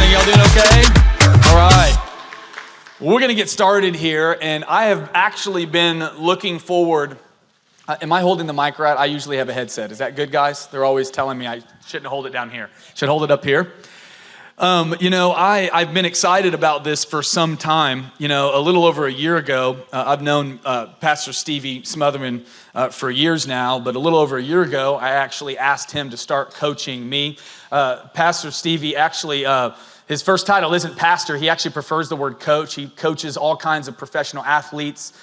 morning. Y'all doing okay? All right. We're going to get started here, and I have actually been looking forward. Am I holding the mic right? I usually have a headset. Is that good, guys? They're always telling me I shouldn't hold it down here. Should hold it up here. I've been excited about this for some time. A little over a year ago, I've known Pastor Stevie Smothermon for years now, but a little over a year ago, I actually asked him to start coaching me. Pastor Stevie actually, his first title isn't pastor. He actually prefers the word coach. He coaches all kinds of professional athletes,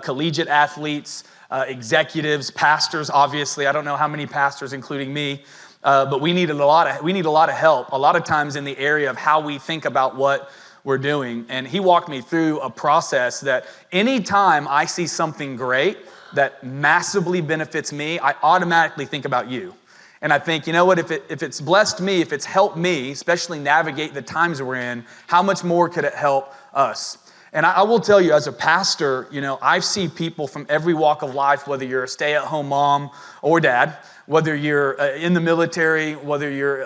collegiate athletes, executives, pastors, obviously. I don't know how many pastors, including me. But we need a lot of help a lot of times in the area of how we think about what we're doing. And he walked me through a process that anytime I see something great that massively benefits me, I automatically think about you. And I think, you know what, if it's blessed me, if it's helped me, especially navigate the times we're in, how much more could it help us? And I will tell you, as a pastor, I see people from every walk of life, whether you're a stay-at-home mom or dad, whether you're in the military, whether you're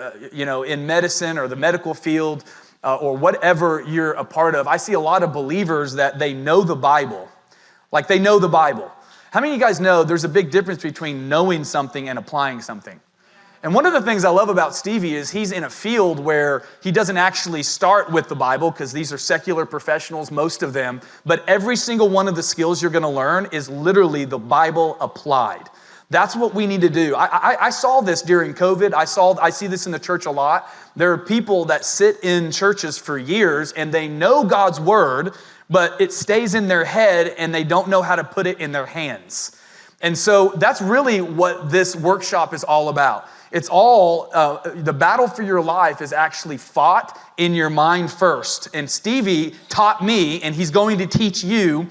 in medicine or the medical field, or whatever you're a part of. I see a lot of believers that they know the Bible. Like they know the Bible. How many of you guys know there's a big difference between knowing something and applying something? And one of the things I love about Stevie is he's in a field where he doesn't actually start with the Bible, because these are secular professionals, most of them, but every single one of the skills you're going to learn is literally the Bible applied. That's what we need to do. I saw this during COVID. I see this in the church a lot. There are people that sit in churches for years and they know God's word, but it stays in their head and they don't know how to put it in their hands. And so that's really what this workshop is all about. It's all, the battle for your life is actually fought in your mind first. And Stevie taught me, and he's going to teach you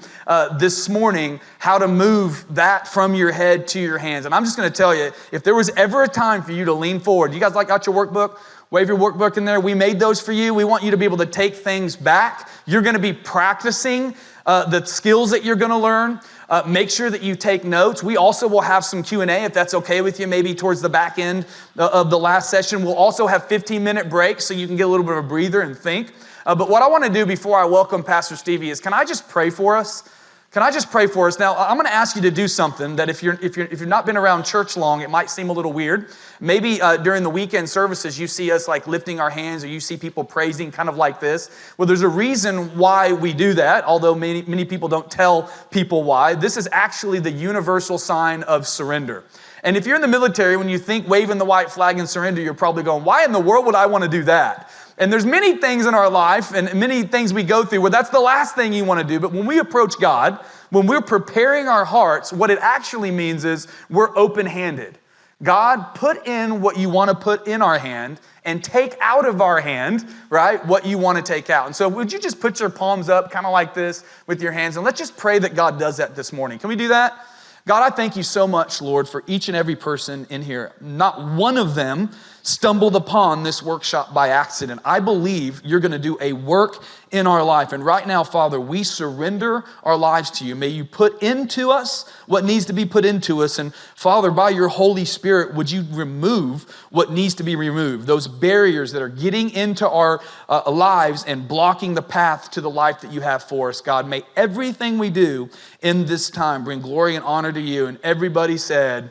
this morning how to move that from your head to your hands. And I'm just going to tell you, if there was ever a time for you to lean forward, you guys got your workbook? Wave your workbook in there. We made those for you. We want you to be able to take things back. You're going to be practicing the skills that you're going to learn. Make sure that you take notes. We also will have some Q&A, if that's okay with you, maybe towards the back end of the last session. We'll also have 15-minute breaks so you can get a little bit of a breather and think. But what I want to do before I welcome Pastor Stevie is, can I just pray for us? Can I just pray for us? Now, I'm going to ask you to do something that if you've not been around church long, it might seem a little weird. Maybe during the weekend services, you see us like lifting our hands, or you see people praising kind of like this. Well, there's a reason why we do that, although many people don't tell people why. This is actually the universal sign of surrender. And if you're in the military, when you think waving the white flag and surrender, you're probably going, why in the world would I want to do that? And there's many things in our life and many things we go through where that's the last thing you want to do. But when we approach God, when we're preparing our hearts, what it actually means is we're open-handed. God, put in what you want to put in our hand and take out of our hand, right, what you want to take out. And so would you just put your palms up kind of like this with your hands, and let's just pray that God does that this morning. Can we do that? God, I thank you so much, Lord, for each and every person in here. Not one of them stumbled upon this workshop by accident. I believe you're going to do a work in our life. And right now, Father, we surrender our lives to you. May you put into us what needs to be put into us. And Father, by your Holy Spirit, would you remove what needs to be removed? Those barriers that are getting into our lives and blocking the path to the life that you have for us. God, may everything we do in this time bring glory and honor to you. And everybody said,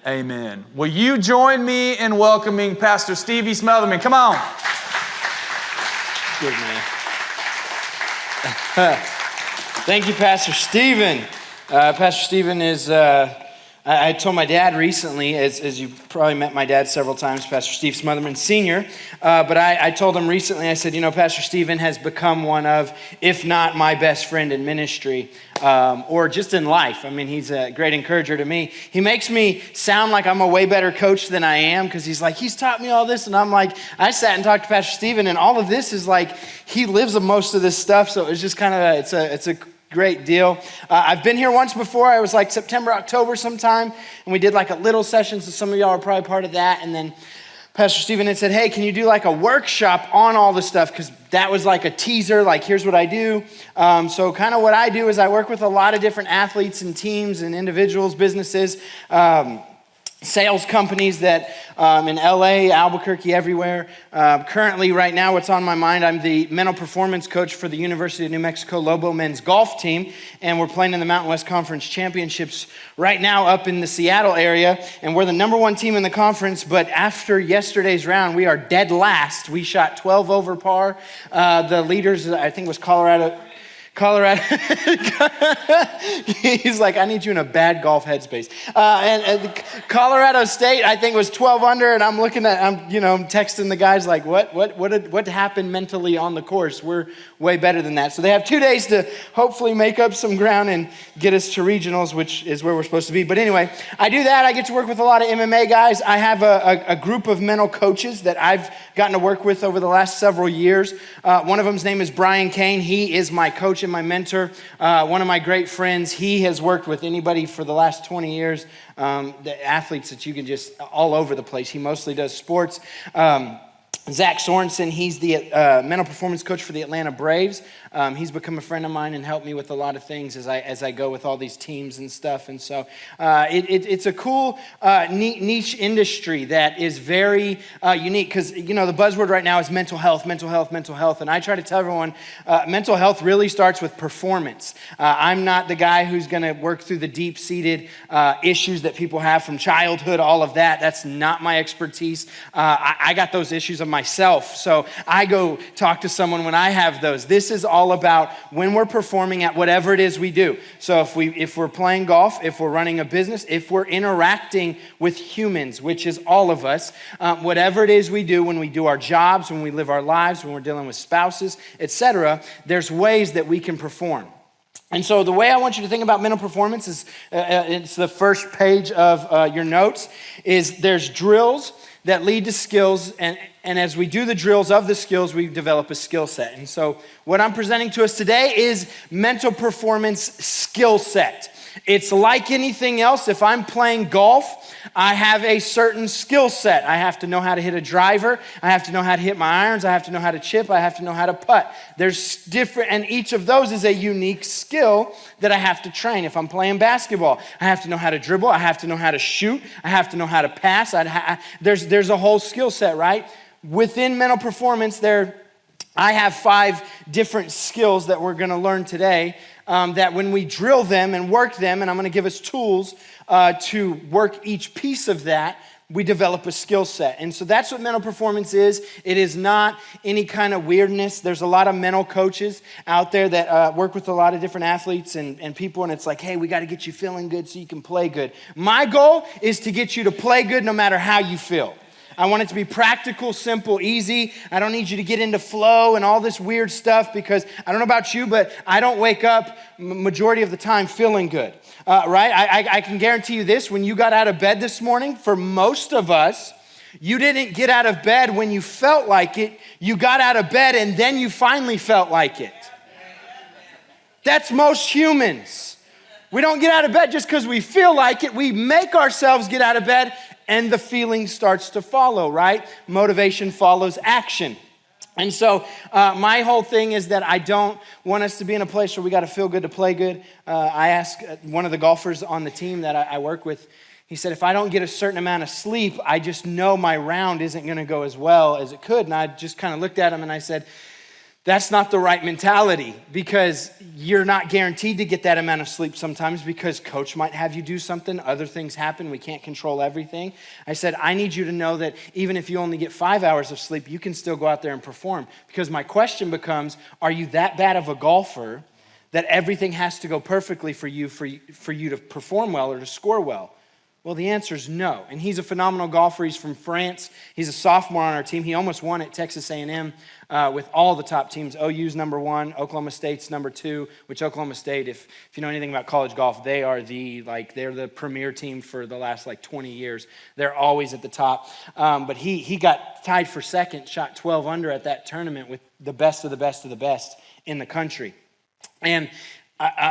amen. Will you join me in welcoming Pastor Stevie Smothermon? Come on. Good man. Thank you, Pastor Stephen. Pastor Stephen is, I told my dad recently, as you probably met my dad several times, Pastor Steve Smothermon Sr., but I told him recently, I said, Pastor Stephen has become one of, if not my best friend in ministry, or just in life. I mean, he's a great encourager to me. He makes me sound like I'm a way better coach than I am, because he's taught me all this, and I'm like, I sat and talked to Pastor Stephen, and all of this is like, he lives most of this stuff, so it's just kind of, it's a great deal. I've been here once before. I was like September, October sometime, and we did like a little session, so some of y'all are probably part of that, and then Pastor Stephen had said, hey, can you do like a workshop on all this stuff? Because that was like a teaser, like here's what I do. So kind of what I do is I work with a lot of different athletes and teams and individuals, businesses, sales companies that in LA, Albuquerque, everywhere. Currently, right now, what's on my mind, I'm the mental performance coach for the University of New Mexico Lobo men's golf team, and we're playing in the Mountain West Conference Championships right now up in the Seattle area, and we're the number one team in the conference, but after yesterday's round, we are dead last. We shot 12 over par. The leaders, I think it was Colorado. He's like, I need you in a bad golf headspace. And Colorado State, I think, was 12 under, and I'm texting the guys like, what happened mentally on the course? We're way better than that. So they have 2 days to hopefully make up some ground and get us to regionals, which is where we're supposed to be. But anyway, I do that. I get to work with a lot of MMA guys. I have a group of mental coaches that I've gotten to work with over the last several years. One of them's name is Brian Kane. He is my coach and my mentor, one of my great friends. He has worked with anybody for the last 20 years, the athletes that you can just all over the place. He mostly does sports. Zach Sorensen, he's the mental performance coach for the Atlanta Braves. He's become a friend of mine and helped me with a lot of things as I go with all these teams and stuff. And so it's a cool niche industry that is very unique because, the buzzword right now is mental health. And I try to tell everyone mental health really starts with performance. I'm not the guy who's going to work through the deep-seated issues that people have from childhood, all of that. That's not my expertise. I got those issues of myself. So I go talk to someone when I have those. This is all about when we're performing at whatever it is we do. So if we're playing golf, if we're running a business, if we're interacting with humans, which is all of us, whatever it is we do, when we do our jobs, when we live our lives, when we're dealing with spouses, etc., there's ways that we can perform. And so the way I want you to think about mental performance is, it's the first page of your notes, is there's drills that lead to skills, and as we do the drills of the skills, we develop a skill set. And so what I'm presenting to us today is mental performance skill set. It's like anything else. If I'm playing golf, I have a certain skill set. I have to know how to hit a driver. I have to know how to hit my irons. I have to know how to chip. I have to know how to putt. There's different, and each of those is a unique skill that I have to train. If I'm playing basketball, I have to know how to dribble. I have to know how to shoot. I have to know how to pass. There's a whole skill set, right? Within mental performance, I have 5 different skills that we're going to learn today. That when we drill them and work them, and I'm going to give us tools to work each piece of that, we develop a skill set. And so that's what mental performance is. It is not any kind of weirdness. There's a lot of mental coaches out there that work with a lot of different athletes and people, and it's like, hey, we got to get you feeling good so you can play good. My goal is to get you to play good no matter how you feel. I want it to be practical, simple, easy. I don't need you to get into flow and all this weird stuff because I don't know about you, but I don't wake up majority of the time feeling good, right? I can guarantee you this. When you got out of bed this morning, for most of us, you didn't get out of bed when you felt like it. You got out of bed and then you finally felt like it. That's most humans. We don't get out of bed just because we feel like it. We make ourselves get out of bed and the feeling starts to follow, right? Motivation follows action. And so my whole thing is that I don't want us to be in a place where we got to feel good to play good. I asked one of the golfers on the team that I work with, he said, if I don't get a certain amount of sleep, I just know my round isn't going to go as well as it could. And I just kind of looked at him and I said, that's not the right mentality because you're not guaranteed to get that amount of sleep sometimes because coach might have you do something. Other things happen. We can't control everything. I said, I need you to know that even if you only get 5 hours of sleep, you can still go out there and perform. Because my question becomes, are you that bad of a golfer that everything has to go perfectly for you to perform well or to score well? Well, the answer is no. And he's a phenomenal golfer. He's from France. He's a sophomore on our team. He almost won at Texas A&M with all the top teams. OU's number 1, Oklahoma State's number 2, which Oklahoma State, if you know anything about college golf, they're the premier team for the last 20 years. They're always at the top. But he got tied for second, shot 12 under at that tournament with the best of the best of the best in the country. And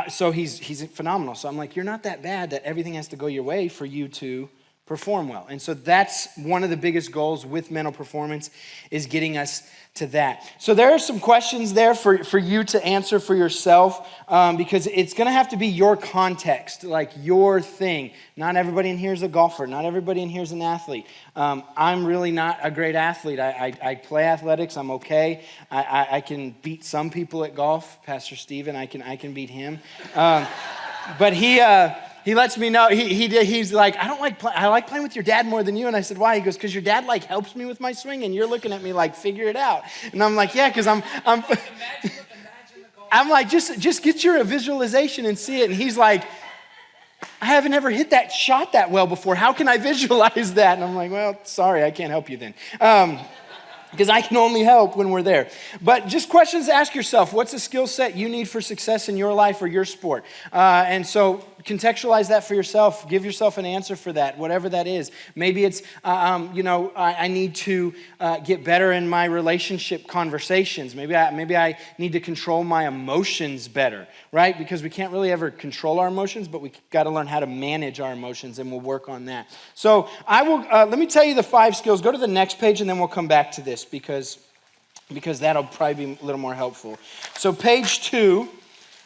so he's phenomenal. So I'm like, you're not that bad that everything has to go your way for you to perform well. And so that's one of the biggest goals with mental performance, is getting us to that. So there are some questions there for you to answer for yourself, because it's going to have to be your context, like your thing. Not everybody in here is a golfer. Not everybody in here is an athlete. I'm really not a great athlete. I play athletics. I'm okay. I can beat some people at golf. Pastor Steven, I can beat him. But he lets me know, he's like, I like playing with your dad more than you. And I said, why? He goes, because your dad like helps me with my swing and you're looking at me like, figure it out. And I'm like, yeah, because I'm like, just get your visualization and see it. And he's like, I haven't ever hit that shot that well before. How can I visualize that? And I'm like, well, sorry, I can't help you then. Because I can only help when we're there. But just questions to ask yourself. What's a skill set you need for success in your life or your sport? And so contextualize that for yourself. Give yourself an answer for that, whatever that is. Maybe it's, I need to get better in my relationship conversations. Maybe I need to control my emotions better, right? Because we can't really ever control our emotions, but we got to learn how to manage our emotions, and we'll work on that. So let me tell you the 5 skills. Go to the next page, and then we'll come back to this because that'll probably be a little more helpful. So page 2.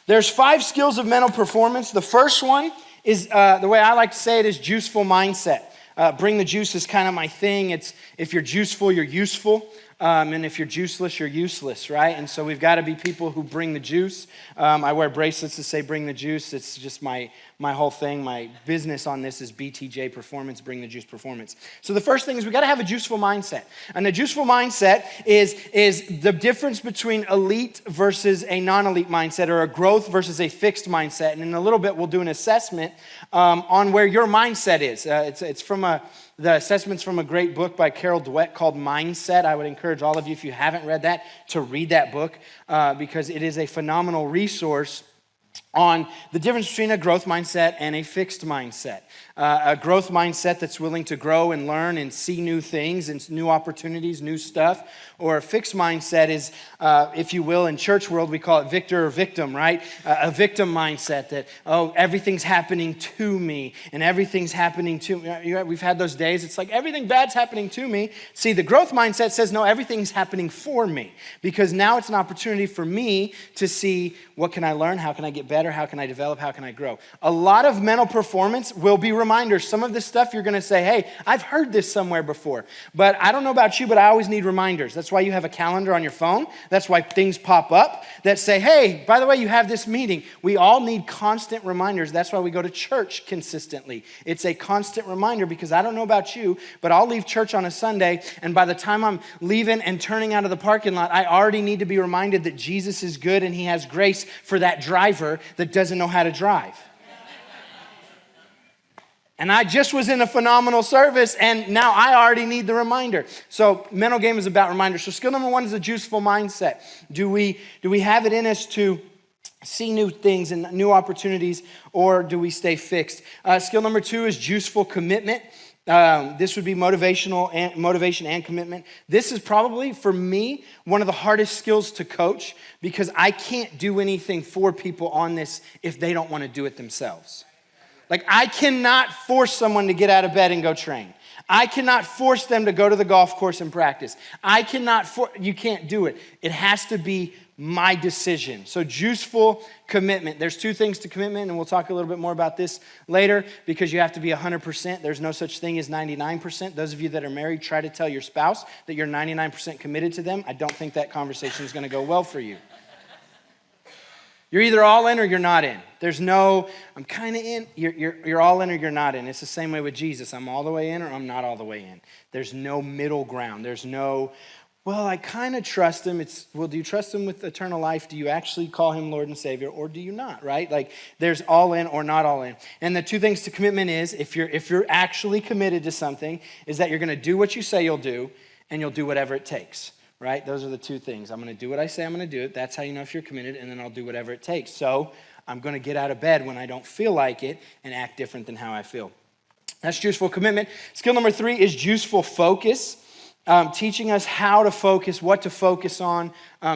There's 5 skills of mental performance. The first one is, the way I like to say it, is juiceful mindset. Bring the juice is kind of my thing. It's if you're juiceful, you're useful. And if you're juiceless, you're useless, right? And so we've got to be people who bring the juice. I wear bracelets that say bring the juice. It's just my whole thing. My business on this is BTJ Performance, Bring the Juice Performance. So the first thing is we got to have a juiceful mindset. And a juiceful mindset is the difference between elite versus a non-elite mindset, or a growth versus a fixed mindset. And in a little bit, we'll do an assessment on where your mindset is. It's from the assessment's from a great book by Carol Dweck called Mindset. I would encourage all of you, if you haven't read that, to read that book because it is a phenomenal resource on the difference between a growth mindset and a fixed mindset. A growth mindset that's willing to grow and learn and see new things and new opportunities, new stuff. Or a fixed mindset is, if you will, in church world, we call it victor or victim, right? A victim mindset that, everything's happening to me and everything's happening to me. We've had those days. It's like everything bad's happening to me. See, the growth mindset says, no, everything's happening for me, because now it's an opportunity for me to see, what can I learn? How can I get better? How can I develop? How can I grow? A lot of mental performance will be reminders. Some of this stuff you're going to say, hey, I've heard this somewhere before, but I don't know about you, but I always need reminders. That's why you have a calendar on your phone. That's why things pop up that say, hey, by the way, you have this meeting. We all need constant reminders. That's why we go to church consistently. It's a constant reminder, because I don't know about you, but I'll leave church on a Sunday, and by the time I'm leaving and turning out of the parking lot, I already need to be reminded that Jesus is good and he has grace for that driver that doesn't know how to drive. And I just was in a phenomenal service, and now I already need the reminder. So mental game is about reminders. So skill number 1 is a juiceful mindset. Do we have it in us to see new things and new opportunities, or do we stay fixed? Skill number 2 is juiceful commitment. This would be motivation and commitment. This is probably, for me, one of the hardest skills to coach, because I can't do anything for people on this if they don't want to do it themselves. Like, I cannot force someone to get out of bed and go train. I cannot force them to go to the golf course and practice. You can't do it. It has to be my decision. So juiceful commitment. There's 2 things to commitment, and we'll talk a little bit more about this later, because you have to be 100%. There's no such thing as 99%. Those of you that are married, try to tell your spouse that you're 99% committed to them. I don't think that conversation is going to go well for you. You're either all in or you're not in. There's no, I'm kind of in. You're all in or you're not in. It's the same way with Jesus. I'm all the way in or I'm not all the way in. There's no middle ground. There's no, well, I kind of trust him. It's, well, do you trust him with eternal life? Do you actually call him Lord and Savior, or do you not, right? Like, there's all in or not all in. And the 2 things to commitment is, if you're actually committed to something, is that you're going to do what you say you'll do, and you'll do whatever it takes. Right? Those are the 2 things. I'm going to do what I say I'm going to do. That's how you know if you're committed, and then I'll do whatever it takes. So I'm going to get out of bed when I don't feel like it and act different than how I feel. That's juiceful commitment. Skill number 3 is juiceful focus. teaching us how to focus, what to focus on.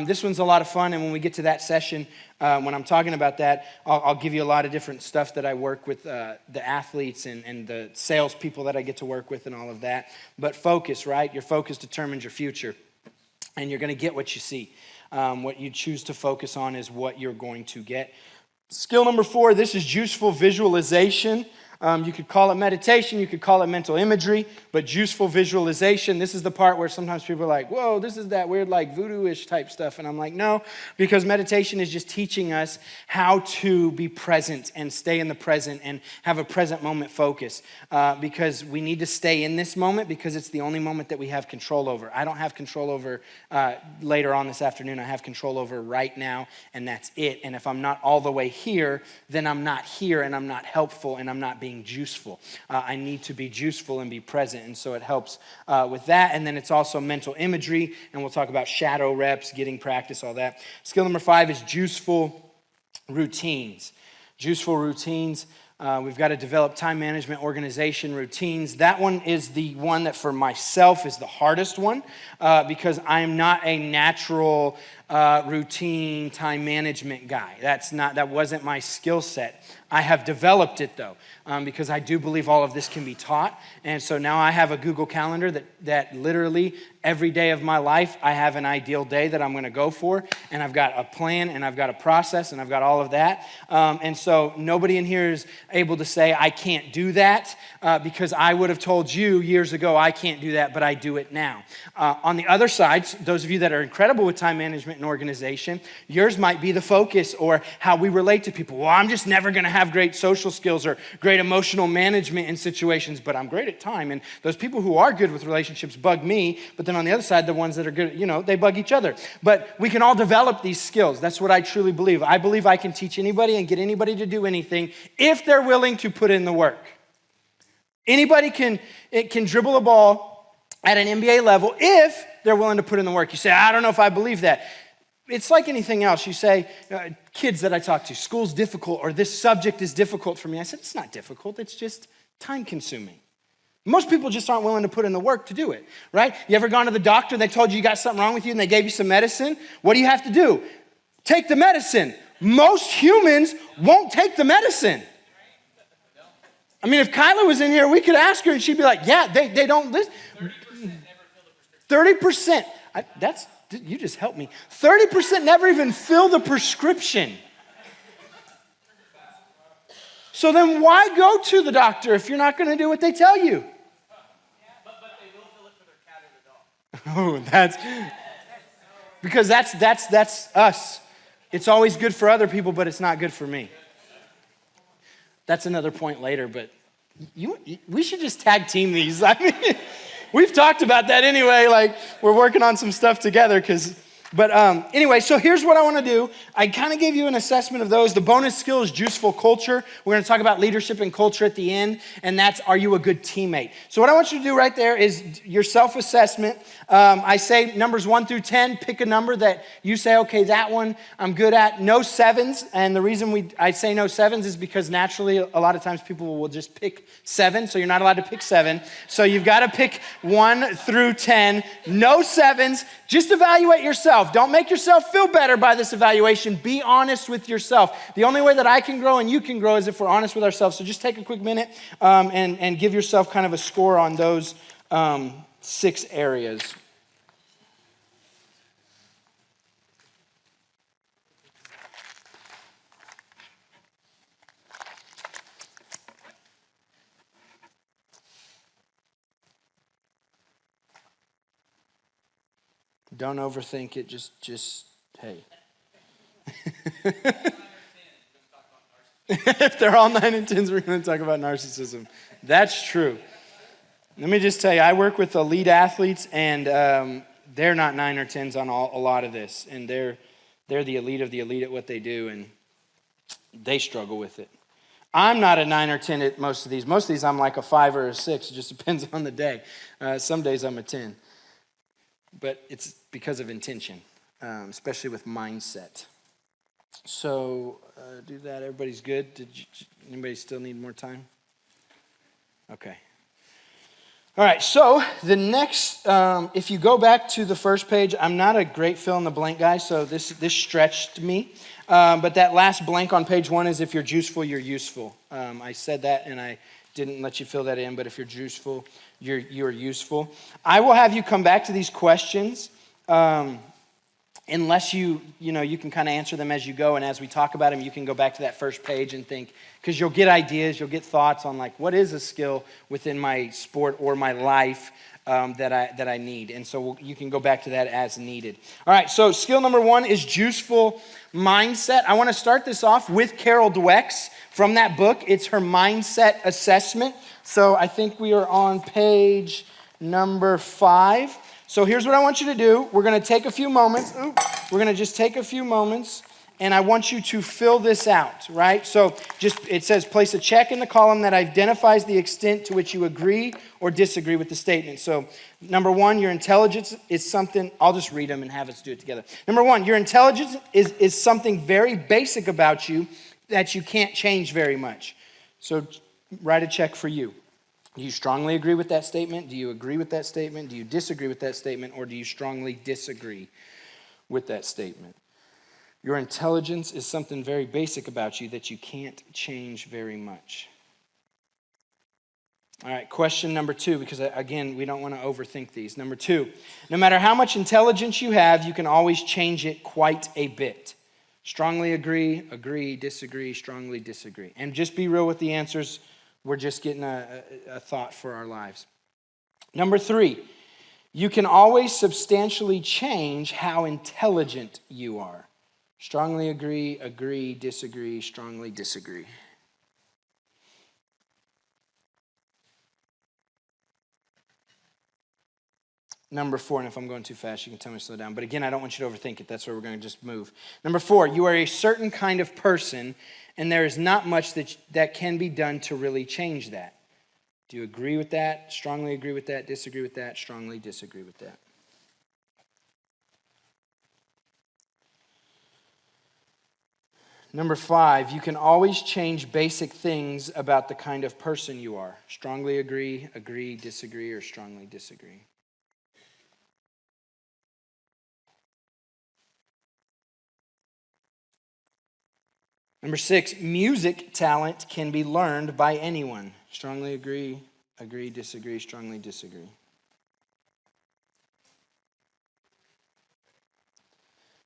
This one's a lot of fun, and when we get to that session, when I'm talking about that, I'll give you a lot of different stuff that I work with the athletes and the salespeople that I get to work with and all of that. But focus, right? Your focus determines your future, and you're going to get what you see. What you choose to focus on is what you're going to get. Skill number 4, this is useful visualization. You could call it meditation, you could call it mental imagery, but useful visualization, this is the part where sometimes people are like, whoa, this is that weird like voodoo-ish type stuff. And I'm like, no, because meditation is just teaching us how to be present and stay in the present and have a present moment focus. Because we need to stay in this moment because it's the only moment that we have control over. I don't have control over later on this afternoon. I have control over right now, and that's it. And if I'm not all the way here, then I'm not here and I'm not helpful and I'm not being juiceful. I need to be juiceful and be present, and so it helps with that. And then it's also mental imagery, and we'll talk about shadow reps, getting practice, all that. Skill number 5 is juiceful routines. Juiceful routines. We've got to develop time management, organization, routines. That one is the one that for myself is the hardest one because I'm not a natural routine time management guy. That wasn't my skill set. I have developed it though, because I do believe all of this can be taught. And so now I have a Google Calendar that literally every day of my life, I have an ideal day that I'm going to go for. And I've got a plan and I've got a process and I've got all of that. And so nobody in here is able to say, I can't do that because I would have told you years ago, I can't do that, but I do it now. On the other side, those of you that are incredible with time management and organization, yours might be the focus or how we relate to people. Well, I'm just never going to have great social skills or great emotional management in situations, but I'm great at time. And those people who are good with relationships bug me, but then on the other side, the ones that are good, they bug each other. But we can all develop these skills. That's what I truly believe. I believe I can teach anybody and get anybody to do anything if they're willing to put in the work. Anybody can dribble a ball at an NBA level if they're willing to put in the work. You say, I don't know if I believe that. It's like anything else. You say, kids that I talk to, school's difficult or this subject is difficult for me. I said, it's not difficult. It's just time consuming. Most people just aren't willing to put in the work to do it, right? You ever gone to the doctor and they told you got something wrong with you and they gave you some medicine? What do you have to do? Take the medicine. Most humans won't take the medicine. I mean, if Kyla was in here, we could ask her and she'd be like, yeah, they don't listen. 30%. You just helped me. 30% never even fill the prescription. So then why go to the doctor if you're not going to do what they tell you? But they will fill it for their cat or their dog. Oh, because that's us. It's always good for other people, but it's not good for me. That's another point later, but we should just tag team these. I mean, we've talked about that anyway. Like we're working on some stuff together But anyway, so here's what I want to do. I kind of gave you an assessment of those. The bonus skill is juiceful culture. We're going to talk about leadership and culture at the end, and that's, are you a good teammate? So what I want you to do right there is your self-assessment. I say numbers 1 through 10, pick a number that you say, okay, that one I'm good at. No 7s, and the reason I say no 7s is because naturally a lot of times people will just pick 7, so you're not allowed to pick 7. So you've got to pick 1 through 10. No 7s. Just evaluate yourself. Don't make yourself feel better by this evaluation. Be honest with yourself. The only way that I can grow and you can grow is if we're honest with ourselves. So just take a quick minute and give yourself kind of a score on those 6 areas. Don't overthink it. Just hey. If they're all 9 and 10s, we're going to talk about narcissism. That's true. Let me just tell you, I work with elite athletes, and they're not 9 or 10s on a lot of this. And they're the elite of the elite at what they do, and they struggle with it. I'm not a 9 or 10 at most of these. Most of these I'm like a 5 or a 6. It just depends on the day. Some days I'm a 10. But it's because of intention, especially with mindset. So do that. Everybody's good? Anybody still need more time? Okay. All right, so the next, if you go back to the first page, I'm not a great fill in the blank guy, so this stretched me. But that last blank on page 1 is if you're juiceful, you're useful. I said that and I didn't let you fill that in, but if you're juiceful, you're useful. I will have you come back to these questions. Unless you can kind of answer them as you go, and as we talk about them, you can go back to that first page and think, because you'll get ideas, you'll get thoughts on like, what is a skill within my sport or my life that I need, and so you can go back to that as needed. All right, so skill number 1 is juiceful mindset. I want to start this off with Carol Dweck's from that book. It's her mindset assessment. So I think we are on page number 5. So here's what I want you to do. We're going to take a few moments. We're going to just take a few moments, and I want you to fill this out, right? So it says place a check in the column that identifies the extent to which you agree or disagree with the statement. So number 1, your intelligence is something, I'll just read them and have us do it together. Number 1, your intelligence is something very basic about you that you can't change very much. So write a check for you. Do you strongly agree with that statement? Do you agree with that statement? Do you disagree with that statement? Or do you strongly disagree with that statement? Your intelligence is something very basic about you that you can't change very much. All right, question number 2, because again, we don't want to overthink these. Number 2, no matter how much intelligence you have, you can always change it quite a bit. Strongly agree, disagree, strongly disagree. And just be real with the answers. We're just getting a thought for our lives. Number 3, you can always substantially change how intelligent you are. Strongly agree, disagree, strongly disagree. Number 4, and if I'm going too fast, you can tell me to slow down. But again, I don't want you to overthink it. That's where we're going to just move. Number 4, you are a certain kind of person, and there is not much that can be done to really change that. Do you agree with that? Strongly agree with that? Disagree with that? Strongly disagree with that? Number 5, you can always change basic things about the kind of person you are. Strongly agree, disagree, or strongly disagree. Number 6, music talent can be learned by anyone. Strongly agree, disagree, strongly disagree.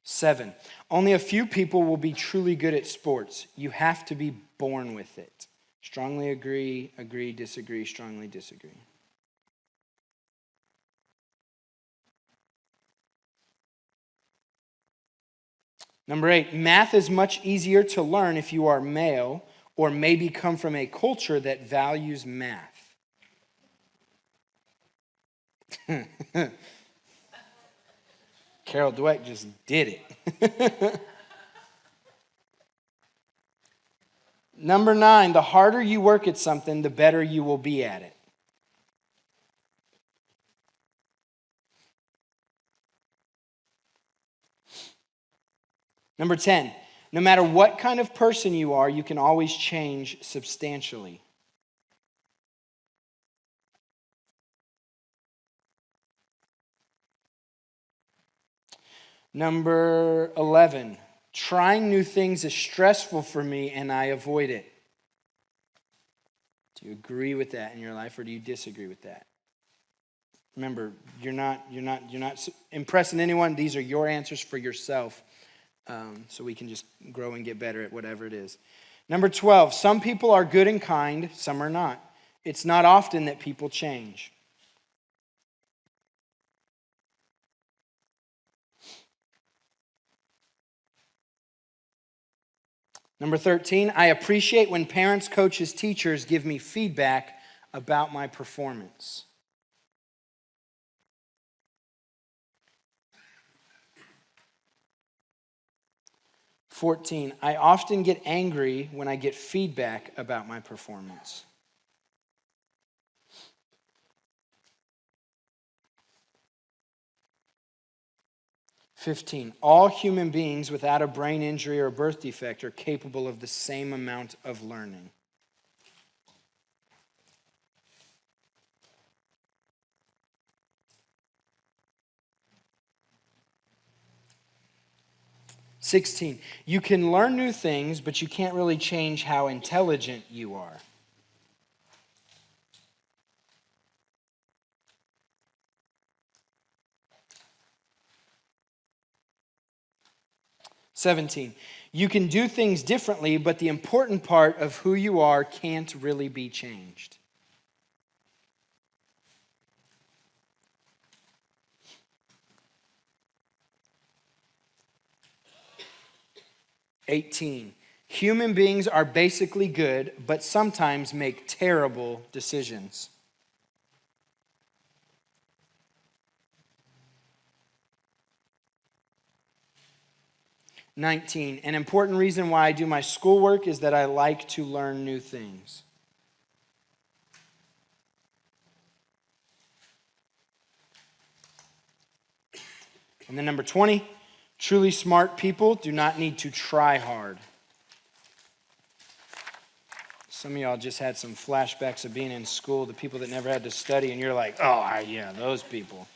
7, only a few people will be truly good at sports. You have to be born with it. Strongly agree, disagree, strongly disagree. Number 8, math is much easier to learn if you are male or maybe come from a culture that values math. Carol Dweck just did it. Number 9, the harder you work at something, the better you will be at it. Number 10, no matter what kind of person you are, you can always change substantially. Number 11, trying new things is stressful for me and I avoid it. Do you agree with that in your life or do you disagree with that? Remember, you're not impressing anyone. These are your answers for yourself. So we can just grow and get better at whatever it is. Number 12, some people are good and kind, some are not. It's not often that people change. Number 13, I appreciate when parents, coaches, teachers give me feedback about my performance. Number 14, I often get angry when I get feedback about my performance. Number 15, all human beings without a brain injury or a birth defect are capable of the same amount of learning. 16, you can learn new things, but you can't really change how intelligent you are. 17, you can do things differently, but the important part of who you are can't really be changed. 18, human beings are basically good, but sometimes make terrible decisions. 19, an important reason why I do my schoolwork is that I like to learn new things. 20, truly smart people do not need to try hard. Some of y'all just had some flashbacks of being in school, the people that never had to study, and you're like, oh, yeah, those people.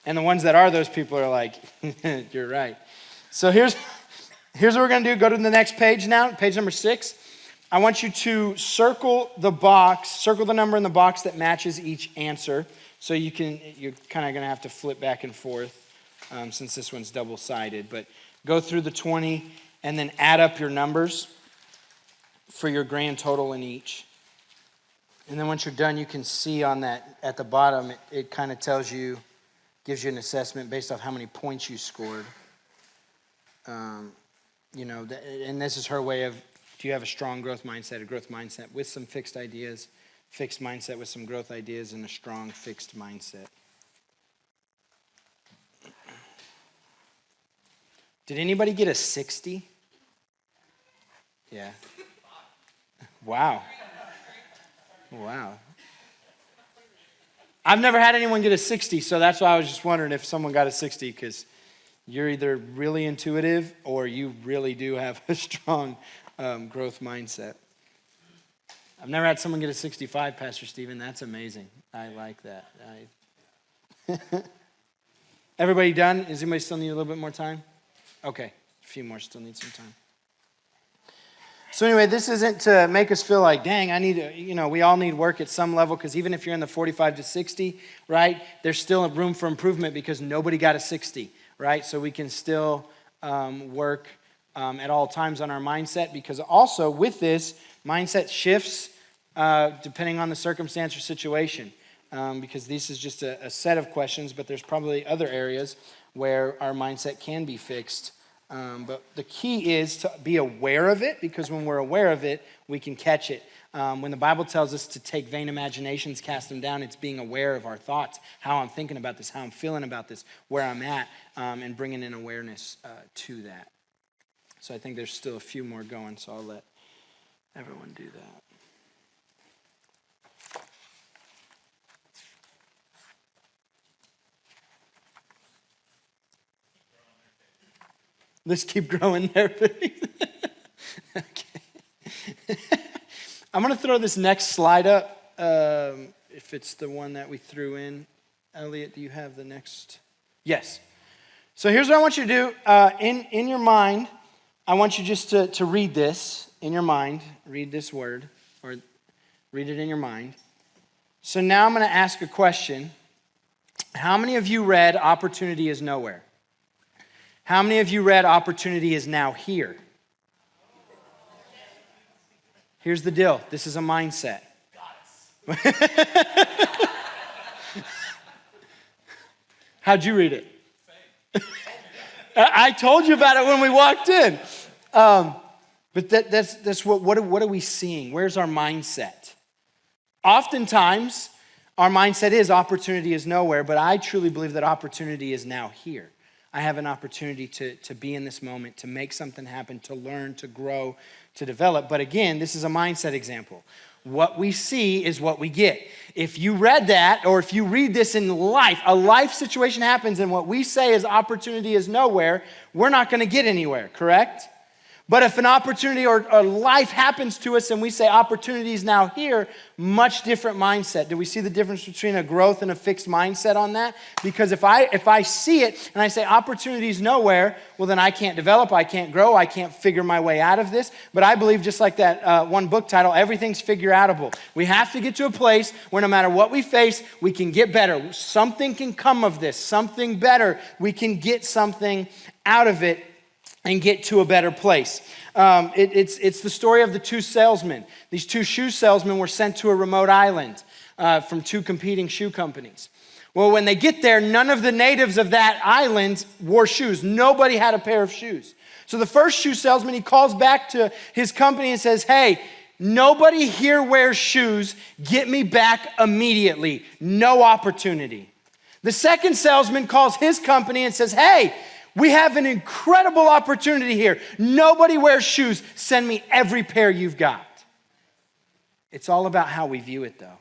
And the ones that are those people are like, you're right. So here's what we're going to do. Go to the next page now, page number 6. I want you to circle the number in the box that matches each answer. So you're kind of going to have to flip back and forth since this one's double-sided. But go through the 20 and then add up your numbers for your grand total in each. And then once you're done, you can see on that at the bottom, it kind of gives you an assessment based off how many points you scored. And this is her way of, do you have a strong growth mindset, a growth mindset with some fixed ideas, fixed mindset with some growth ideas, and a strong fixed mindset. Did anybody get a 60? Yeah. Wow. I've never had anyone get a 60, so that's why I was just wondering if someone got a 60, because you're either really intuitive or you really do have a strong growth mindset. I've never had someone get a 65, Pastor Stephen. That's amazing. I like that. Everybody done? Does anybody still need a little bit more time? Okay, a few more still need some time. So anyway, this isn't to make us feel like, dang, we all need work at some level, because even if you're in the 45 to 60, right, there's still room for improvement because nobody got a 60, right? So we can still work at all times on our mindset, because also with this, mindset shifts depending on the circumstance or situation, because this is just a set of questions, but there's probably other areas where our mindset can be fixed. But the key is to be aware of it, because when we're aware of it, we can catch it. When the Bible tells us to take vain imaginations, cast them down, it's being aware of our thoughts, how I'm thinking about this, how I'm feeling about this, where I'm at, and bringing in awareness to that. So I think there's still a few more going, so I'll let everyone do that. Let's keep growing there. Okay. I'm going to throw this next slide up, if it's the one that we threw in. Elliot, do you have the next? Yes. So here's what I want you to do. In your mind, I want you just to read this in your mind. Read this word, or read it in your mind. So now I'm going to ask a question. How many of you read Opportunity is Nowhere? How many of you read Opportunity is Now Here? Here's the deal. This is a mindset. How'd you read it? I told you about it when we walked in. But that's what are we seeing? Where's our mindset? Oftentimes, our mindset is opportunity is nowhere, but I truly believe that opportunity is now here. I have an opportunity to be in this moment, to make something happen, to learn, to grow, to develop. But again, this is a mindset example. What we see is what we get. If you read that, or if you read this in life, a life situation happens and what we say is opportunity is nowhere, we're not going to get anywhere, correct? But if an opportunity or life happens to us and we say opportunity is now here, much different mindset. Do we see the difference between a growth and a fixed mindset on that? Because if I see it and I say opportunity is nowhere, well then I can't develop, I can't grow, I can't figure my way out of this. But I believe just like that one book title, everything's figure outable. We have to get to a place where no matter what we face, we can get better. Something can come of this, something better. We can get something out of it and get to a better place. It's the story of the two salesmen. These two shoe salesmen were sent to a remote island from two competing shoe companies. Well, when they get there, none of the natives of that island wore shoes. Nobody had a pair of shoes. So the first shoe salesman, he calls back to his company and says, hey, nobody here wears shoes. Get me back immediately. No opportunity. The second salesman calls his company and says, hey, we have an incredible opportunity here. Nobody wears shoes. Send me every pair you've got. It's all about how we view it, though.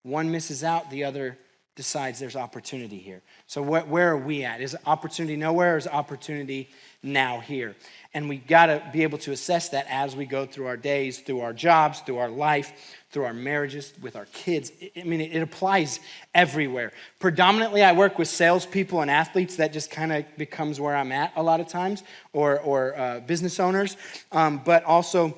One misses out, the other decides there's opportunity here. So where are we at? Is opportunity nowhere or is opportunity now here? And we got to be able to assess that as we go through our days, through our jobs, through our life, through our marriages, with our kids. I mean, it applies everywhere. Predominantly, I work with salespeople and athletes. That just kind of becomes where I'm at a lot of times, or business owners. But also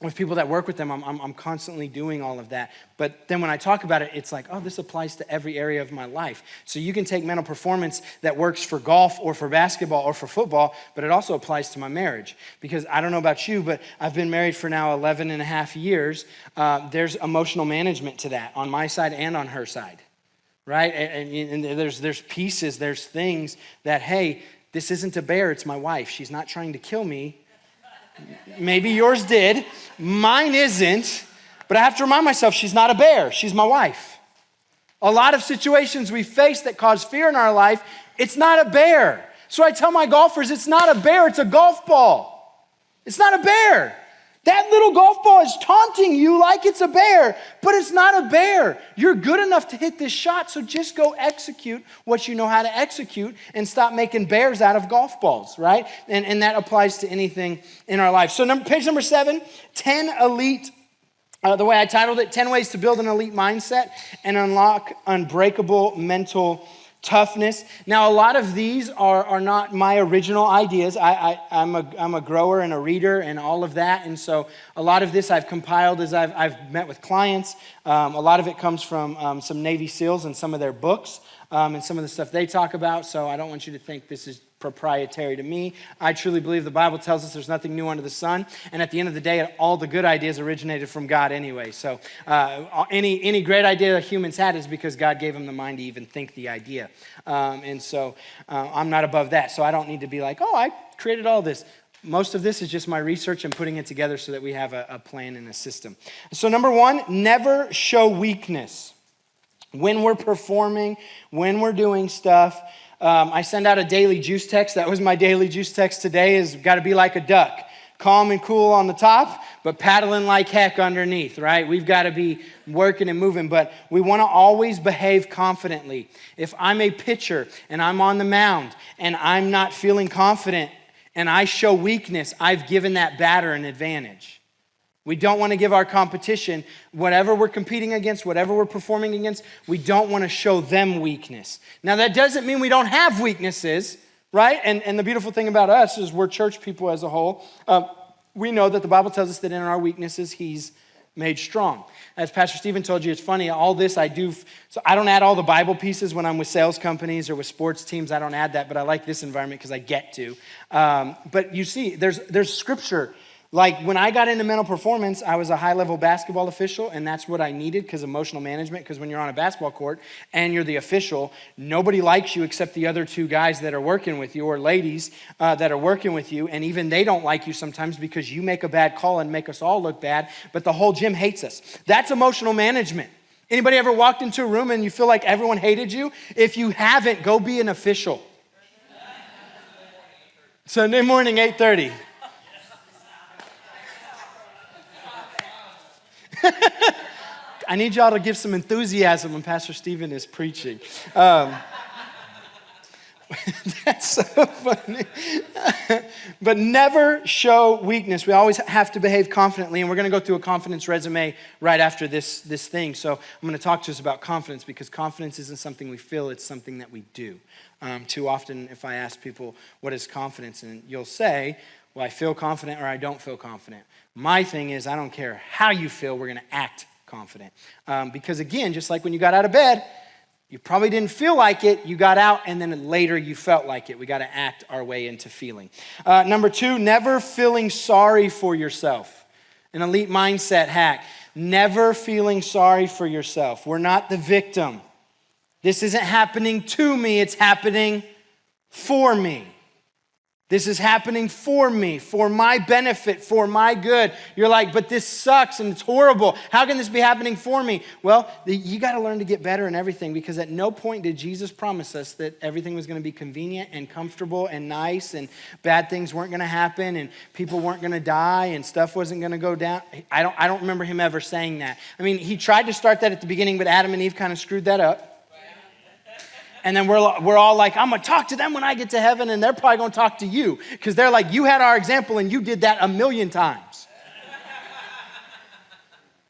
with people that work with them, I'm constantly doing all of that. But then when I talk about it, it's like, oh, this applies to every area of my life. So you can take mental performance that works for golf or for basketball or for football, but it also applies to my marriage. Because I don't know about you, but I've been married for now 11 and a half years. There's emotional management to that on my side and on her side, right? And there's pieces, there's things that, hey, this isn't a bear, it's my wife. She's not trying to kill me. Maybe yours did. Mine isn't. But I have to remind myself, she's not a bear. She's my wife. A lot of situations we face that cause fear in our life, it's not a bear. So I tell my golfers, it's not a bear, it's a golf ball. It's not a bear. That little golf ball is taunting you like it's a bear, but it's not a bear. You're good enough to hit this shot, so just go execute what you know how to execute and stop making bears out of golf balls, right? And that applies to anything in our life. So page number 7, 10 elite, the way I titled it, 10 ways to build an elite mindset and unlock unbreakable mental toughness. Now, a lot of these are not my original ideas. I'm a grower and a reader and all of that. And so a lot of this I've compiled as I've met with clients. A lot of it comes from some Navy SEALs and some of their books and some of the stuff they talk about. So I don't want you to think this is proprietary to me. I truly believe the Bible tells us there's nothing new under the sun. And at the end of the day, all the good ideas originated from God anyway. So any great idea that humans had is because God gave them the mind to even think the idea. And so I'm not above that. So I don't need to be like, oh, I created all this. Most of this is just my research and putting it together so that we have a plan and a system. So number 1, never show weakness. When we're performing, when we're doing stuff, I send out a daily juice text. That was my daily juice text today, is got to be like a duck. Calm and cool on the top, but paddling like heck underneath, right? We've got to be working and moving, but we want to always behave confidently. If I'm a pitcher and I'm on the mound and I'm not feeling confident and I show weakness, I've given that batter an advantage. We don't want to give our competition, whatever we're competing against, whatever we're performing against, we don't want to show them weakness. Now, that doesn't mean we don't have weaknesses, right? And the beautiful thing about us is we're church people as a whole. We know that the Bible tells us that in our weaknesses, He's made strong. As Pastor Stephen told you, it's funny, all this I do, so I don't add all the Bible pieces when I'm with sales companies or with sports teams. I don't add that, but I like this environment because I get to. But you see, there's scripture. Like when I got into mental performance, I was a high-level basketball official, and that's what I needed because emotional management, because when you're on a basketball court and you're the official, nobody likes you except the other 2 guys that are working with you or ladies that are working with you, and even they don't like you sometimes because you make a bad call and make us all look bad, but the whole gym hates us. That's emotional management. Anybody ever walked into a room and you feel like everyone hated you? If you haven't, go be an official. Sunday morning, 8:30. I need y'all to give some enthusiasm when Pastor Stephen is preaching. That's so funny. But never show weakness. We always have to behave confidently, and we're going to go through a confidence resume right after this thing. So I'm going to talk to us about confidence, because confidence isn't something we feel, it's something that we do. Too often, if I ask people, what is confidence? And you'll say, well, I feel confident or I don't feel confident. My thing is, I don't care how you feel, we're going to act confident. Because again, just like when you got out of bed, you probably didn't feel like it, you got out, and then later you felt like it. We got to act our way into feeling. Number 2, never feeling sorry for yourself. An elite mindset hack. Never feeling sorry for yourself. We're not the victim. This isn't happening to me, it's happening for me. This is happening for me, for my benefit, for my good. You're like, but this sucks and it's horrible. How can this be happening for me? Well, you got to learn to get better in everything, because at no point did Jesus promise us that everything was going to be convenient and comfortable and nice and bad things weren't going to happen and people weren't going to die and stuff wasn't going to go down. I don't remember him ever saying that. I mean, he tried to start that at the beginning, but Adam and Eve kind of screwed that up. And then we're all like, I'm going to talk to them when I get to heaven, and they're probably going to talk to you, because they're like, you had our example and you did that 1,000,000 times.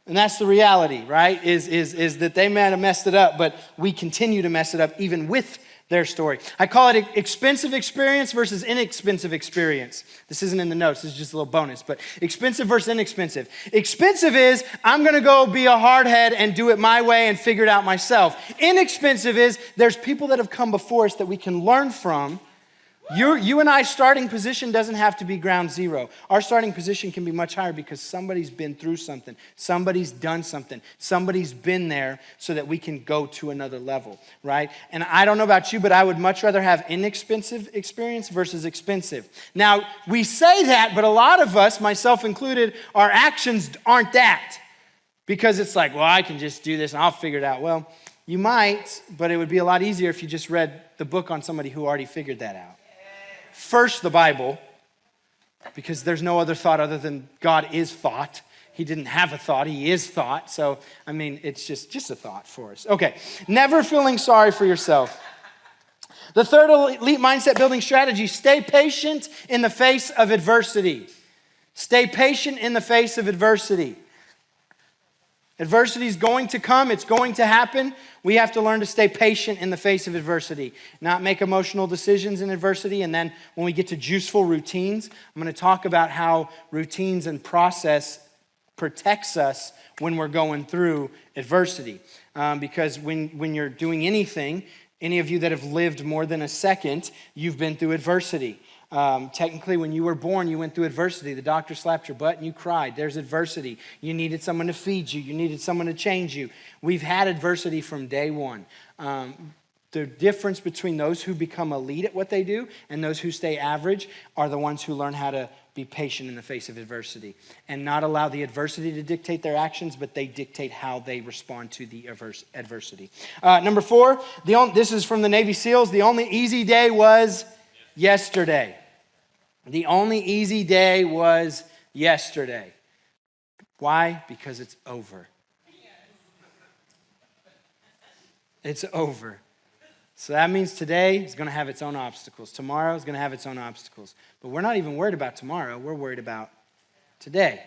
And that's the reality, right? Is that they might have messed it up, but we continue to mess it up even with their story. I call it expensive experience versus inexpensive experience. This isn't in the notes, this is just a little bonus, but expensive versus inexpensive. Expensive is, I'm gonna go be a hardhead and do it my way and figure it out myself. Inexpensive is, there's people that have come before us that we can learn from. You and I's starting position doesn't have to be ground zero. Our starting position can be much higher because somebody's been through something. Somebody's done something. Somebody's been there so that we can go to another level, right? And I don't know about you, but I would much rather have inexpensive experience versus expensive. Now, we say that, but a lot of us, myself included, our actions aren't that. Because it's like, well, I can just do this and I'll figure it out. Well, you might, but it would be a lot easier if you just read the book on somebody who already figured that out. First, the Bible, because there's no other thought other than God is thought. He didn't have a thought, he is thought. So, I mean, it's just a thought for us. Okay, never feeling sorry for yourself. The third elite mindset building strategy, stay patient in the face of adversity. Stay patient in the face of adversity. Adversity is going to come. It's going to happen. We have to learn to stay patient in the face of adversity, not make emotional decisions in adversity. And then when we get to juiceful routines, I'm going to talk about how routines and process protects us when we're going through adversity. Because when you're doing anything, any of you that have lived more than a second, you've been through adversity. Technically, when you were born, you went through adversity. The doctor slapped your butt and you cried. There's adversity. You needed someone to feed you. You needed someone to change you. We've had adversity from day one. The difference between those who become elite at what they do and those who stay average are the ones who learn how to be patient in the face of adversity and not allow the adversity to dictate their actions, but they dictate how they respond to the adversity. Number 4, this is from the Navy SEALs. The only easy day was yesterday. The only easy day was yesterday. Why? Because it's over. It's over. So that means today is going to have its own obstacles. Tomorrow is going to have its own obstacles. But we're not even worried about tomorrow. We're worried about today.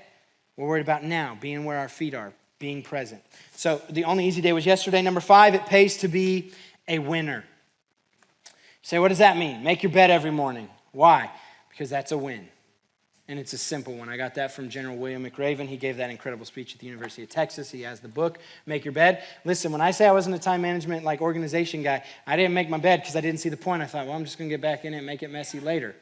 We're worried about now, being where our feet are, being present. So the only easy day was yesterday. Number 5, it pays to be a winner. You say, what does that mean? Make your bed every morning. Why? Because that's a win. And it's a simple one. I got that from General William McRaven. He gave that incredible speech at the University of Texas. He has the book, Make Your Bed. Listen, when I say I wasn't a time management organization guy, I didn't make my bed because I didn't see the point. I thought, well, I'm just going to get back in it and make it messy later.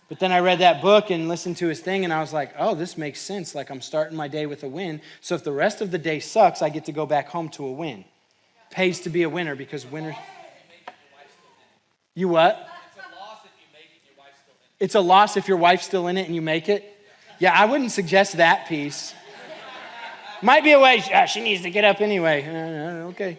But then I read that book and listened to his thing, and I was like, oh, this makes sense. Like I'm starting my day with a win. So if the rest of the day sucks, I get to go back home to a win. Pays to be a winner because winners... You what? It's a loss if your wife's still in it and you make it. Yeah, I wouldn't suggest that piece. Might be a way, she needs to get up anyway. Okay.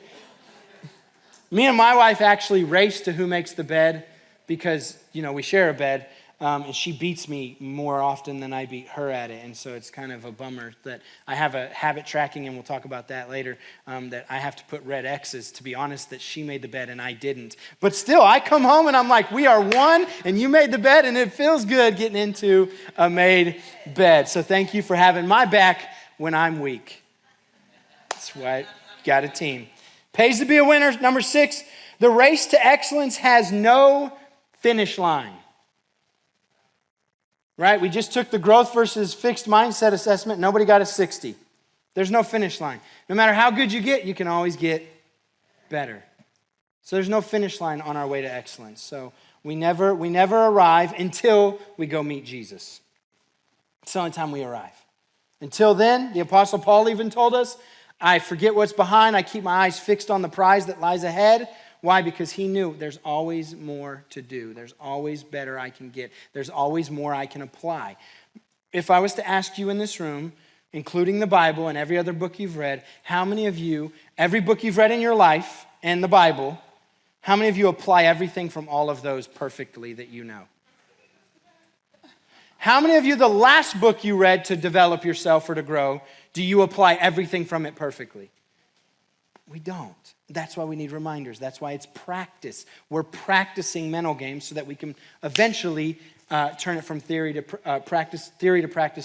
Me and my wife actually race to who makes the bed because, we share a bed. and she beats me more often than I beat her at it. And so it's kind of a bummer that I have a habit tracking, and we'll talk about that later, that I have to put red X's, to be honest, that she made the bed and I didn't. But still, I come home and I'm like, we are one, and you made the bed, and it feels good getting into a made bed. So thank you for having my back when I'm weak. That's why I got a team. Pays to be a winner. Number 6, the race to excellence has no finish line. Right? We just took the growth versus fixed mindset assessment. Nobody got a 60. There's no finish line. No matter how good you get, you can always get better. So there's no finish line on our way to excellence. So we never arrive until we go meet Jesus. It's the only time we arrive. Until then, the Apostle Paul even told us, I forget what's behind. I keep my eyes fixed on the prize that lies ahead. Why? Because he knew there's always more to do. There's always better I can get. There's always more I can apply. If I was to ask you in this room, including the Bible and every other book you've read, how many of you, every book you've read in your life and the Bible, how many of you apply everything from all of those perfectly that you know? How many of you, the last book you read to develop yourself or to grow, do you apply everything from it perfectly? We don't. That's why we need reminders. That's why it's practice. We're practicing mental games so that we can eventually turn it from theory to practice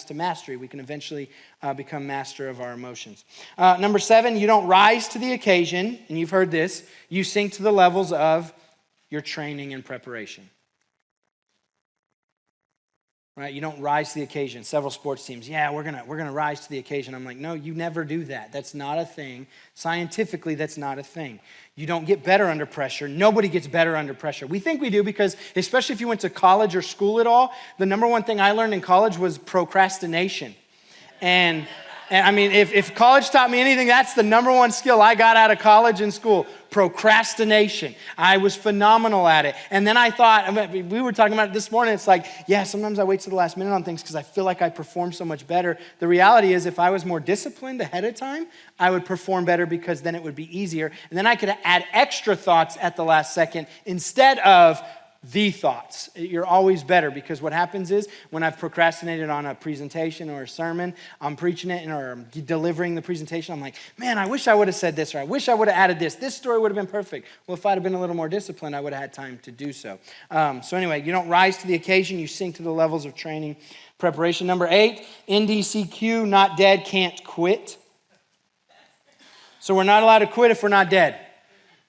to mastery. We can eventually become master of our emotions. Number 7, you don't rise to the occasion, and you've heard this. You sink to the levels of your training and preparation. Right? You don't rise to the occasion. Several sports teams, we're gonna rise to the occasion. I'm like, no, you never do that. That's not a thing. Scientifically, that's not a thing. You don't get better under pressure. Nobody gets better under pressure. We think we do because, especially if you went to college or school at all, the number one thing I learned in college was procrastination. And I mean, if college taught me anything, that's the number one skill I got out of college and school. Procrastination. I was phenomenal at it. And then I thought, we were talking about it this morning, it's like, sometimes I wait till the last minute on things because I feel like I perform so much better. The reality is if I was more disciplined ahead of time, I would perform better because then it would be easier. And then I could add extra thoughts at the last second instead of the thoughts. You're always better because what happens is when I've procrastinated on a presentation or a sermon, I'm preaching it or I'm delivering the presentation, I'm like, man, I wish I would have said this or I wish I would have added this. This story would have been perfect. Well, if I'd have been a little more disciplined, I would have had time to do so. So anyway, you don't rise to the occasion, you sink to the levels of training preparation. Number 8, NDCQ, not dead, can't quit. So we're not allowed to quit if we're not dead.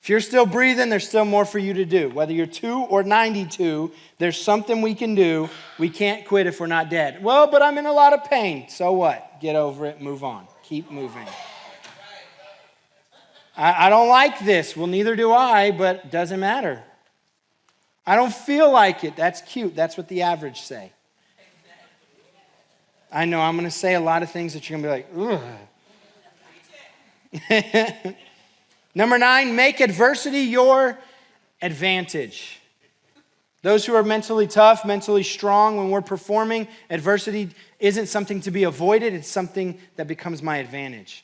If you're still breathing, there's still more for you to do. Whether you're 2 or 92, there's something we can do. We can't quit if we're not dead. Well, but I'm in a lot of pain. So what? Get over it, move on. Keep moving. I don't like this. Well, neither do I, but it doesn't matter. I don't feel like it. That's cute. That's what the average say. I know I'm going to say a lot of things that you're going to be like, ugh. Number 9, make adversity your advantage. Those who are mentally tough, mentally strong, when we're performing, adversity isn't something to be avoided. It's something that becomes my advantage.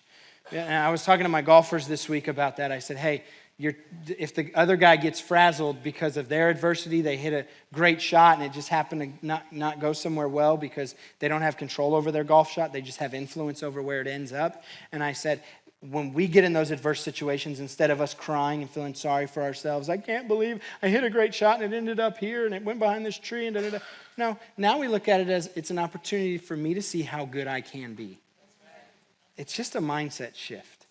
And I was talking to my golfers this week about that. I said, hey, if the other guy gets frazzled because of their adversity, they hit a great shot and it just happened to not go somewhere well because they don't have control over their golf shot. They just have influence over where it ends up. And I said, when we get in those adverse situations, instead of us crying and feeling sorry for ourselves, I can't believe I hit a great shot and it ended up here and it went behind this tree and da-da-da. No, now we look at it as it's an opportunity for me to see how good I can be. It's just a mindset shift.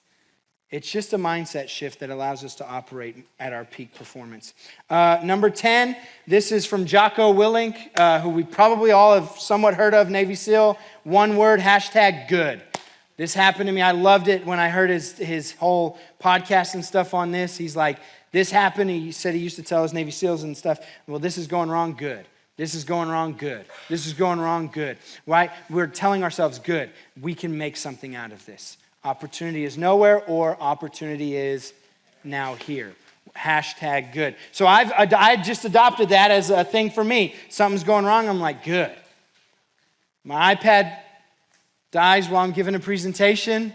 It's just a mindset shift that allows us to operate at our peak performance. Number 10, this is from Jocko Willink, who we probably all have somewhat heard of, Navy SEAL. One word, #good. This happened to me. I loved it when I heard his whole podcast and stuff on this. He's like, this happened. He said he used to tell his Navy SEALs and stuff, well, this is going wrong, good. This is going wrong, good. This is going wrong, good. Right? We're telling ourselves, good. We can make something out of this. Opportunity is nowhere or opportunity is now here. #good. So I just adopted that as a thing for me. Something's going wrong. I'm like, good. My iPad dies while I'm giving a presentation,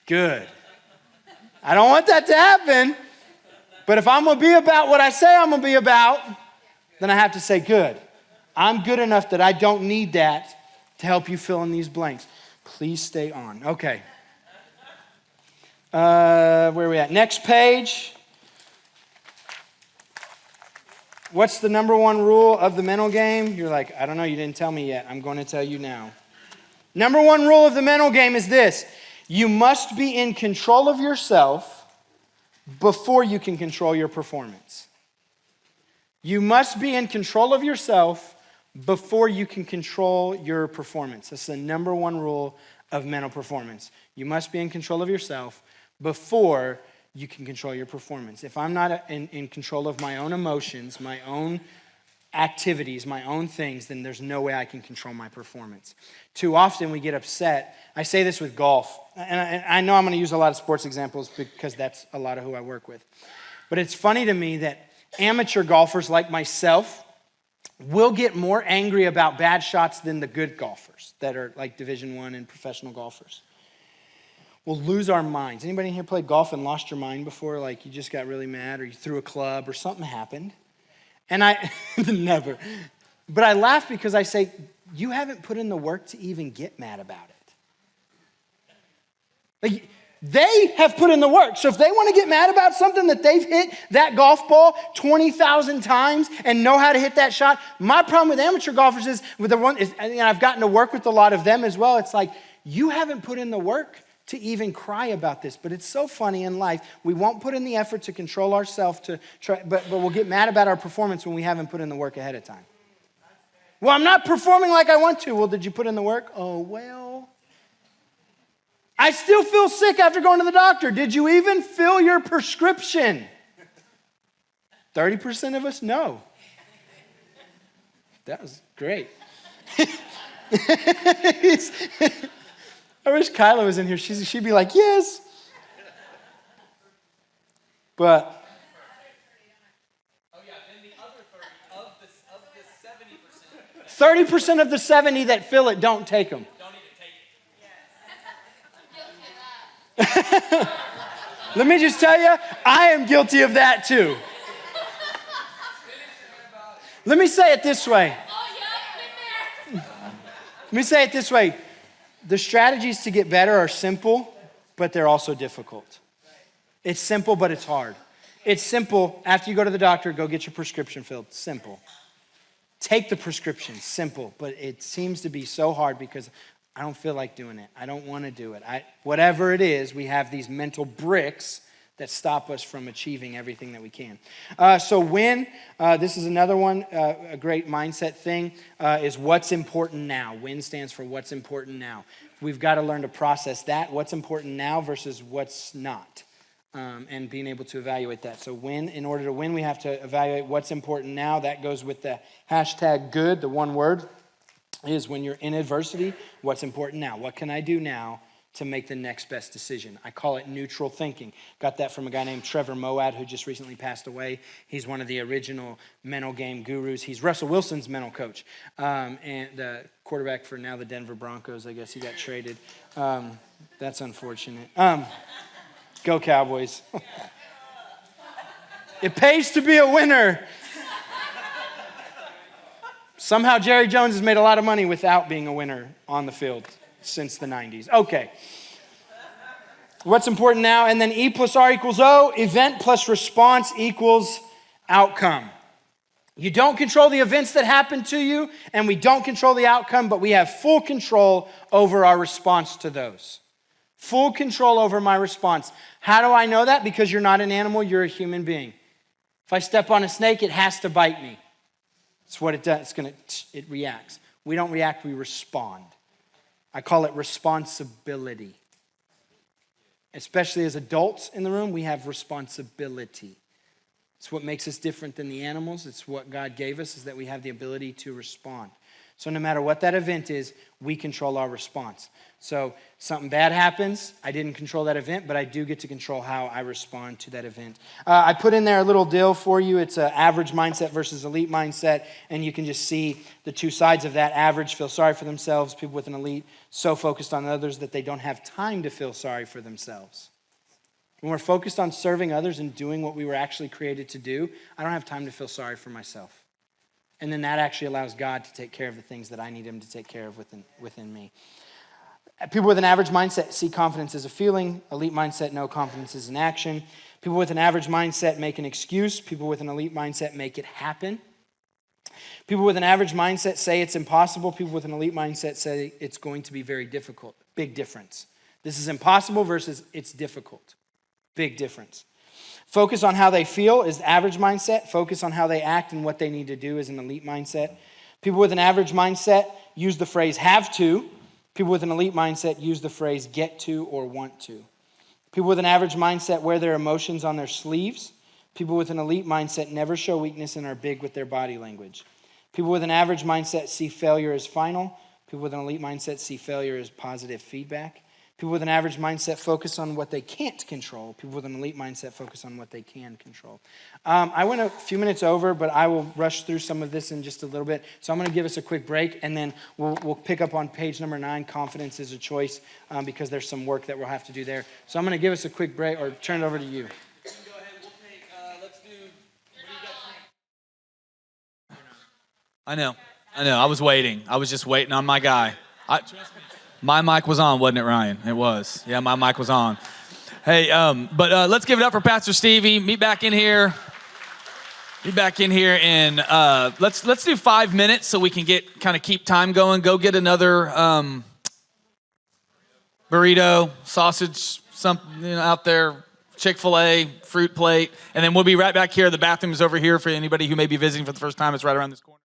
good. I don't want that to happen, but if I'm going to be about what I say I'm going to be about, then I have to say good. I'm good enough that I don't need that to help you fill in these blanks. Please stay on. Okay. Where are we at? Next page. What's the number one rule of the mental game? You're like, I don't know, you didn't tell me yet. I'm going to tell you now. Number one rule of the mental game is this. You must be in control of yourself before you can control your performance. You must be in control of yourself before you can control your performance. That's the number one rule of mental performance. You must be in control of yourself before you can control your performance. If I'm not in control of my own emotions, my own activities, my own things, then there's no way I can control my performance. Too often we get upset. I say this with golf, and I know I'm going to use a lot of sports examples because that's a lot of who I work with. But it's funny to me that amateur golfers like myself will get more angry about bad shots than the good golfers that are like Division I and professional golfers. We'll lose our minds. Anybody in here played golf and lost your mind before? Like you just got really mad or you threw a club or something happened? And I, never. But I laugh because I say, you haven't put in the work to even get mad about it. Like, they have put in the work. So if they want to get mad about something that they've hit that golf ball 20,000 times and know how to hit that shot, my problem with amateur golfers is, and I've gotten to work with a lot of them as well, it's like, you haven't put in the work to even cry about this. But it's so funny in life. We won't put in the effort to control ourselves, but we'll get mad about our performance when we haven't put in the work ahead of time. Well, I'm not performing like I want to. Well, did you put in the work? Oh, well. I still feel sick after going to the doctor. Did you even fill your prescription? 30% of us, no. That was great. I wish Kyla was in here. She'd be like, yes. But. Oh, yeah, then the other 30 of the 70%. 30% of the 70 that fill it don't take them. Don't even take it. Let me just tell you, I am guilty of that too. Let me say it this way. Let me say it this way. The strategies to get better are simple, but they're also difficult. It's simple, but it's hard. It's simple. After you go to the doctor, go get your prescription filled. Simple. Take the prescription. Simple. But it seems to be so hard because I don't feel like doing it. I don't want to do it. Whatever it is, we have these mental bricks that stop us from achieving everything that we can. So when, this is another one, a great mindset thing, is what's important now. When stands for what's important now. We've got to learn to process that, what's important now versus what's not, and being able to evaluate that. So when, in order to win, we have to evaluate what's important now. That goes with the hashtag good, the one word, is when you're in adversity, what's important now? What can I do now to make the next best decision? I call it neutral thinking. Got that from a guy named Trevor Moawad, who just recently passed away. He's one of the original mental game gurus. He's Russell Wilson's mental coach, and the quarterback for now the Denver Broncos. I guess he got traded. That's unfortunate. Go Cowboys. It pays to be a winner. Somehow Jerry Jones has made a lot of money without being a winner on the field since the 90s. Okay. What's important now? And then E plus R equals O. Event plus response equals outcome. You don't control the events that happen to you, and we don't control the outcome, but we have full control over our response to those. Full control over my response. How do I know that? Because you're not an animal, you're a human being. If I step on a snake, it has to bite me. That's what it does. It reacts. We don't react, we respond. I call it responsibility. Especially as adults in the room, we have responsibility. It's what makes us different than the animals. It's what God gave us, is that we have the ability to respond. So no matter what that event is, we control our response. So something bad happens, I didn't control that event, but I do get to control how I respond to that event. I put in there a little deal for you. It's an average mindset versus elite mindset, and you can just see the two sides of that. Average feel sorry for themselves. People with an elite so focused on others that they don't have time to feel sorry for themselves. When we're focused on serving others and doing what we were actually created to do, I don't have time to feel sorry for myself. And then that actually allows God to take care of the things that I need him to take care of within me. People with an average mindset see confidence as a feeling. Elite mindset know confidence is an action. People with an average mindset make an excuse. People with an elite mindset make it happen. People with an average mindset say it's impossible. People with an elite mindset say it's going to be very difficult. Big difference. This is impossible versus it's difficult. Big difference. Focus on how they feel is the average mindset. Focus on how they act and what they need to do is an elite mindset. People with an average mindset use the phrase have to. People with an elite mindset use the phrase get to or want to. People with an average mindset wear their emotions on their sleeves. People with an elite mindset never show weakness and are big with their body language. People with an average mindset see failure as final. People with an elite mindset see failure as positive feedback. People with an average mindset focus on what they can't control. People with an elite mindset focus on what they can control. I went a few minutes over, but I will rush through some of this in just a little bit. So I'm going to give us a quick break, and then we'll pick up on page number 9, confidence is a choice, because there's some work that we'll have to do there. So I'm going to give us a quick break, or turn it over to you. Go ahead, we'll take, let's do, what do you got? I know. I was waiting. I was just waiting on my guy. My mic was on, wasn't it, Ryan? It was. Yeah, my mic was on. Hey, but let's give it up for Pastor Stevie. Meet back in here. And let's do 5 minutes so we can keep time going. Go get another burrito, sausage, something out there, Chick-fil-A, fruit plate, and then we'll be right back here. The bathroom is over here for anybody who may be visiting for the first time. It's right around this corner.